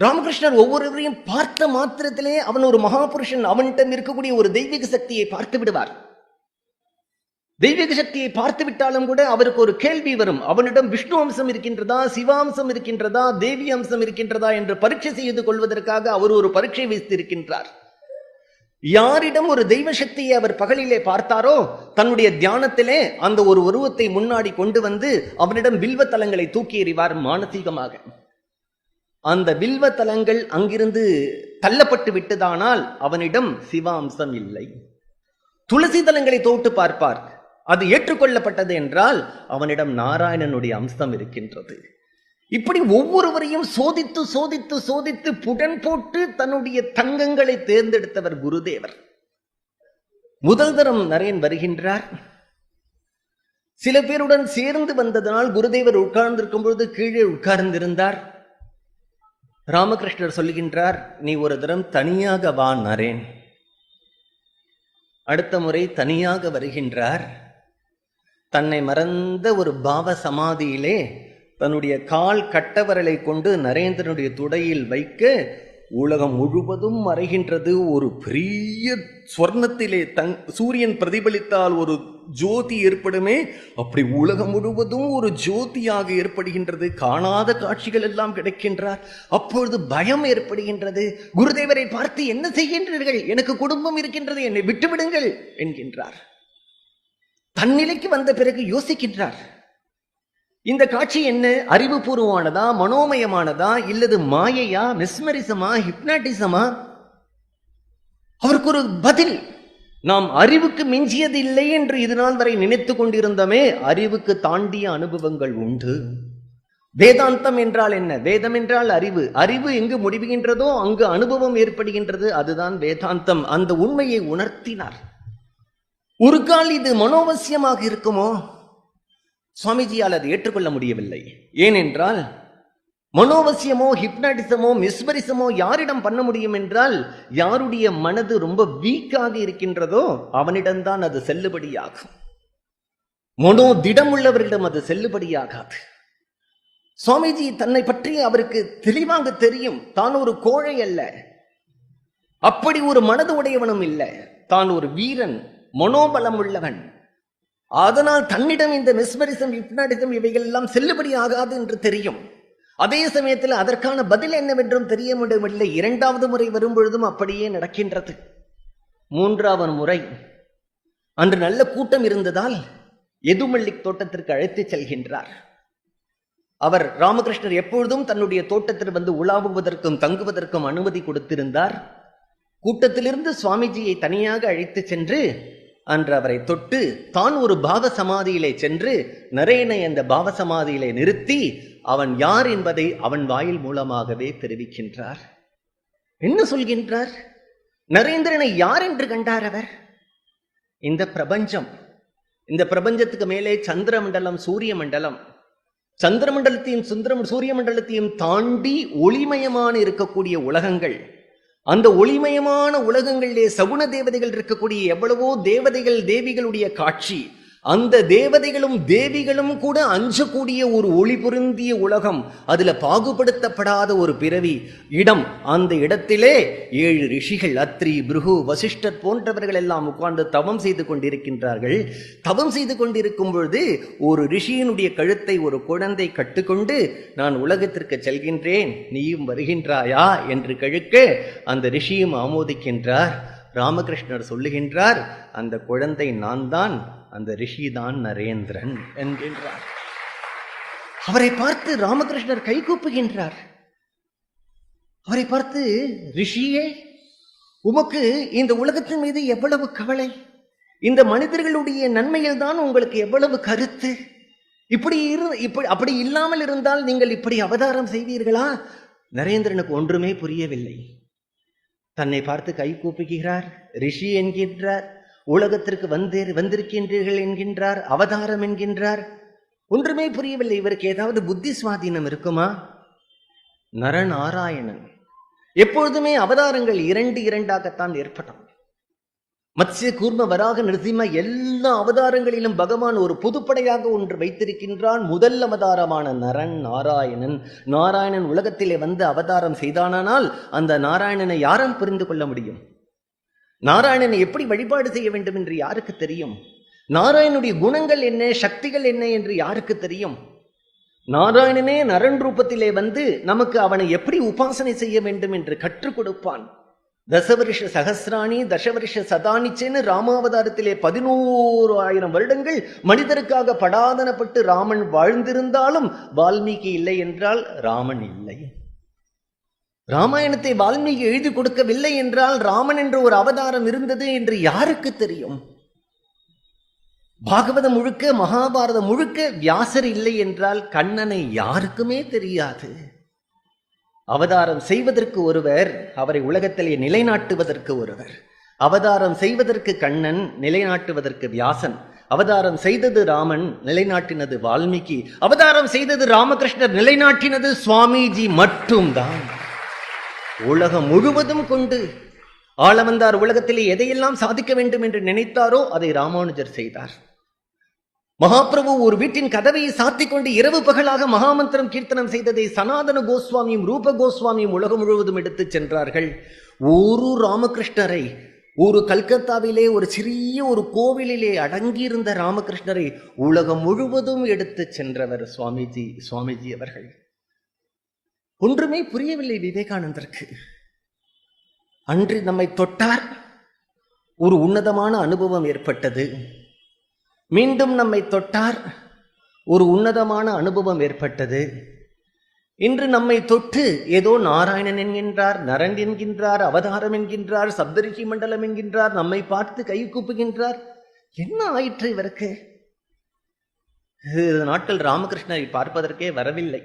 ராமகிருஷ்ணர் ஒவ்வொருவரையும் பார்த்த மாத்திரத்திலே அவன் ஒரு மகாபுருஷன், அவனிடம் இருக்கக்கூடிய ஒரு தெய்வீக சக்தியை பார்த்து விடுவார். தெய்வீக சக்தியை பார்த்து விட்டாலும் கூட அவருக்கு ஒரு கேள்வி வரும். அவனிடம் விஷ்ணு அம்சம் இருக்கின்றதா, சிவாம்சம் இருக்கின்றதா, தேவி அம்சம் இருக்கின்றதா என்று பரீட்சை செய்து கொள்வதற்காக அவர் ஒரு பரீட்சை வைத்திருக்கின்றார். யாரிடம் ஒரு தெய்வ சக்தியை அவர் பகலிலே பார்த்தாரோ தன்னுடைய தியானத்திலே அந்த ஒரு உருவத்தை முன்னாடி கொண்டு வந்து அவனிடம் வில்வ தலங்களை தூக்கி எறிவார் மானசீகமாக. அந்த வில்வ தலங்கள் அங்கிருந்து தள்ளப்பட்டு விட்டதானால் அவனிடம் சிவாம்சம் இல்லை. துளசி தலங்களை தோட்டு பார்ப்பார், அது ஏற்றுக்கொள்ளப்பட்டது என்றால் அவனிடம் நாராயணனுடைய அம்சம் இருக்கின்றது. இப்படி ஒவ்வொருவரையும் சோதித்து சோதித்து சோதித்து புடன் போட்டு தன்னுடைய தங்கங்களை தேர்ந்தெடுத்தவர் குருதேவர். முதல் தரம் நரேன் வருகின்றார். சில பேருடன் சேர்ந்து வந்ததனால் குருதேவர் உட்கார்ந்திருக்கும் பொழுது கீழே உட்கார்ந்திருந்தார். ராமகிருஷ்ணர் சொல்லுகின்றார், நீ ஒரு தரம் தனியாக வா நரேன். அடுத்த முறை தனியாக வருகின்றார். தன்னை மறந்த ஒரு பாவ சமாதியிலே தன்னுடைய கால் கட்டவரலை கொண்டு நரேந்திரனுடைய துடையில் வைக்க உலகம் முழுவதும் மறைகின்றது. ஒரு பெரிய ஸ்வர்ணத்திலே சூரியன் பிரதிபலித்தால் ஒரு ஜோதி ஏற்படுமே, அப்படி உலகம் முழுவதும் ஒரு ஜோதியாக ஏற்படுகின்றது. காணாத காட்சிகள் எல்லாம் கிடைக்கின்றார். அப்பொழுது பயம் ஏற்படுகின்றது. குருதேவரை பார்த்து, என்ன செய்கின்றீர்கள்? எனக்கு குடும்பம் இருக்கின்றது, என்னை விட்டுவிடுங்கள் என்கின்றார். தன்னிலைக்கு வந்த பிறகு யோசிக்கின்றார், இந்த காட்சி என்ன? அறிவுபூர்வமானதா, மனோமயமானதா, இல்லது மாயையா, மெஸ்மரிசமா, ஹிப்னாட்டிசமா? அவருக்கு ஒரு பதில். நாம் அறிவுக்கு மிஞ்சியது இல்லை என்று இதுநாள் வரை நினைத்து கொண்டிருந்தோமே, அறிவுக்கு தாண்டிய அனுபவங்கள் உண்டு. வேதாந்தம் என்றால் என்ன? வேதம் என்றால் அறிவு. அறிவு எங்கு முடிவுகின்றதோ அங்கு அனுபவம் ஏற்படுகின்றது. அதுதான் வேதாந்தம். அந்த உண்மையை உணர்த்தினார். ஒரு கால் இது மனோவசியமாக இருக்குமோ? சுவாமிஜியால் அதை ஏற்றுக்கொள்ள முடியவில்லை. ஏனென்றால் மனோவசியமோ, ஹிப்னாட்டிசமோ, மிஸ்மரிசமோ யாரிடம் பண்ண முடியும் என்றால், யாருடைய மனது ரொம்ப வீக்காக இருக்கின்றதோ அவனிடம்தான் அது செல்லுபடியாகும். மனோ திடம் உள்ளவரிடம் அது செல்லுபடியாகாது. சுவாமிஜி தன்னை பற்றி அவருக்கு தெளிவாக தெரியும். தான் ஒரு கோழை அல்ல, அப்படி ஒரு மனது உடையவனும் இல்லை. தான் ஒரு வீரன், மனோபலம் உள்ளவன். அதனால் தன்னிடம் இந்த மெஸ்மரிசம், ஹிப்னாட்டிசம் இவைகள் எல்லாம் செல்லுபடி ஆகாது என்று தெரியும். அதே சமயத்தில் அதற்கான பதில் என்னவென்றும் தெரிய முடியவில்லை. இரண்டாவது முறை வரும்பொழுதும் அப்படியே நடக்கின்றது. மூன்றாவது முறை அன்று நல்ல கூட்டம் இருந்ததால் எதுமல்லிக் தோட்டத்திற்கு அழைத்து செல்கின்றார். அவர் ராமகிருஷ்ணர் எப்பொழுதும் தன்னுடைய தோட்டத்தில் வந்து உலாவுவதற்கும் தங்குவதற்கும் அனுமதி கொடுத்திருந்தார். கூட்டத்திலிருந்து சுவாமிஜியை தனியாக அழைத்து சென்று அன்று அவரை தொட்டு தான் ஒரு பாவ சமாதியிலே சென்று நரேனை அந்த பாவ சமாதியிலே நிறுத்தி அவன் யார் என்பதை அவன் வாயில் மூலமாகவே தெரிவிக்கின்றார். என்ன சொல்கின்றார்? நரேந்திரனை யார் என்று கண்டார் அவர்? இந்த பிரபஞ்சம், இந்த பிரபஞ்சத்துக்கு மேலே சந்திர மண்டலம், சூரிய மண்டலம், சந்திர மண்டலத்தையும் சூரிய மண்டலத்தையும் தாண்டி ஒளிமயமான இருக்கக்கூடிய உலகங்கள், அந்த ஒளிமயமான உலகங்களிலே சகுன தேவதைகள் இருக்கக்கூடிய எவ்வளவோ தேவதைகள், தேவிகளுடைய காட்சி, அந்த தேவதைகளும் தேவிகளும் கூட அஞ்சக்கூடிய ஒரு ஒளி பொருந்திய உலகம், அதுல பாகுபடுத்தப்படாத ஒரு பிறவி இடம். அந்த இடத்திலே 7 ரிஷிகள், அத்ரி, பிருகு, வசிஷ்டர் போன்றவர்கள் எல்லாம் உட்கார்ந்து தவம் செய்து கொண்டிருக்கின்றார்கள். தவம் செய்து கொண்டிருக்கும் பொழுது ஒரு ரிஷியினுடைய கழுத்தை ஒரு குழந்தை கட்டுக்கொண்டு, நான் உலகத்திற்கு செல்கின்றேன், நீயும் வருகின்றாயா என்று கேட்க அந்த ரிஷியும் ஆமோதிக்கின்றார். ராமகிருஷ்ணர் சொல்லுகின்றார், அந்த குழந்தை நான் தான், அந்த ரிஷிதான் நரேந்திரன் என்கின்றார். அவரை பார்த்து ராமகிருஷ்ணர் கைகூப்புகின்றார். அவரை பார்த்து, ரிஷியே, உமக்கு இந்த உலகத்தின் மீது எவ்வளவு கவலை, இந்த மனிதர்களுடைய நன்மையில் தான் உங்களுக்கு எவ்வளவு கருத்து. அப்படி இல்லாமல் இருந்தால் நீங்கள் இப்படி அவதாரம் செய்வீர்களா? நரேந்திரனுக்கு ஒன்றுமே புரியவில்லை. தன்னை பார்த்து கை கூப்புகிறார், ரிஷி என்கின்றார், உலகத்திற்கு வந்திருக்கின்றீர்கள் என்கின்றார், அவதாரம் என்கின்றார். ஒன்றுமே புரியவில்லை. இவருக்கு ஏதாவது புத்தி சுவாதீனம் இருக்குமா? நரநாராயணன் எப்பொழுதுமே அவதாரங்கள் 2 2ஆகத்தான் ஏற்படும். மத்ஸ்ய கூர்ம வராக நிருசிம்ம எல்லா அவதாரங்களிலும் பகவான் ஒரு பொதுப்படையாக ஒன்று வைத்திருக்கின்றான். முதல் அவதாரமான நரன் நாராயணன். நாராயணன் உலகத்திலே வந்து அவதாரம் செய்தானால் அந்த நாராயணனை யாரால் புரிந்து கொள்ள முடியும்? நாராயணனை எப்படி வழிபாடு செய்ய வேண்டும் என்று யாருக்கு தெரியும்? நாராயணனுடைய குணங்கள் என்ன, சக்திகள் என்ன என்று யாருக்கு தெரியும்? நாராயணனே நரன் ரூபத்திலே வந்து நமக்கு அவனை எப்படி உபாசனை செய்ய வேண்டும் என்று கற்றுக் கொடுப்பான். தசவருஷ சகசிராணி தசவருஷ சதானிச்சேன்னு ராமாவதாரத்திலே 11,000 வருடங்கள் மனிதருக்காக படாதனப்பட்டு ராமன் வாழ்ந்திருந்தாலும் வால்மீகி இல்லை என்றால் ராமன் இல்லை. ராமாயணத்தை வால்மீகி எழுதி கொடுக்கவில்லை என்றால் ராமன் என்ற ஒரு அவதாரம் இருந்தது என்று யாருக்கு தெரியும்? பாகவதம் முழுக்க மகாபாரதம் முழுக்க வியாசர் இல்லை என்றால் கண்ணனை யாருக்குமே தெரியாது. அவதாரம் செய்வதற்கு ஒருவர், அவரை உலகத்திலே நிலைநாட்டுவதற்கு ஒருவர். அவதாரம் செய்வதற்கு கண்ணன், நிலைநாட்டுவதற்கு வியாசன். அவதாரம் செய்தது ராமன், நிலைநாட்டினது வால்மீகி. அவதாரம் செய்தது ராமகிருஷ்ணர், நிலைநாட்டினது சுவாமிஜி மட்டும்தான். உலகம் முழுவதும் கொண்டு ஆளவந்தார் உலகத்திலே எதையெல்லாம் சாதிக்க வேண்டும் என்று நினைத்தாரோ அதை ராமானுஜர் செய்தார். மகாபிரபு ஒரு வீட்டின் கதவை சாத்திக் கொண்டு இரவு பகலாக மகாமந்திரம் கீர்த்தனம் செய்ததை சனாதன கோஸ்வாமியும் ரூப கோஸ்வாமியும் உலகம் முழுவதும் எடுத்துச் சென்றார்கள். ஒரு ராமகிருஷ்ணரை, ஒரு கல்கத்தாவிலே ஒரு சிறிய ஒரு கோவிலிலே அடங்கியிருந்த ராமகிருஷ்ணரை உலகம் முழுவதும் எடுத்துச் சென்றவர் சுவாமிஜி அவர்கள். ஒன்றுமே புரியவில்லை விவேகானந்தருக்கு. அன்று நம்மை தொட்டார், ஒரு உன்னதமான அனுபவம் ஏற்பட்டது. மீண்டும் நம்மை தொட்டார், ஒரு உன்னதமான அனுபவம் ஏற்பட்டது. இன்று நம்மை தொட்டு ஏதோ நாராயணன் என்கின்றார், நரன் என்கின்றார், அவதாரம் என்கின்றார், சப்தரிஷி மண்டலம் என்கின்றார், நம்மை பார்த்து கை கூப்புகின்றார். என்ன ஆயிற்று இவருக்கு? நாட்கள் ராமகிருஷ்ணரை பார்ப்பதற்கே வரவில்லை.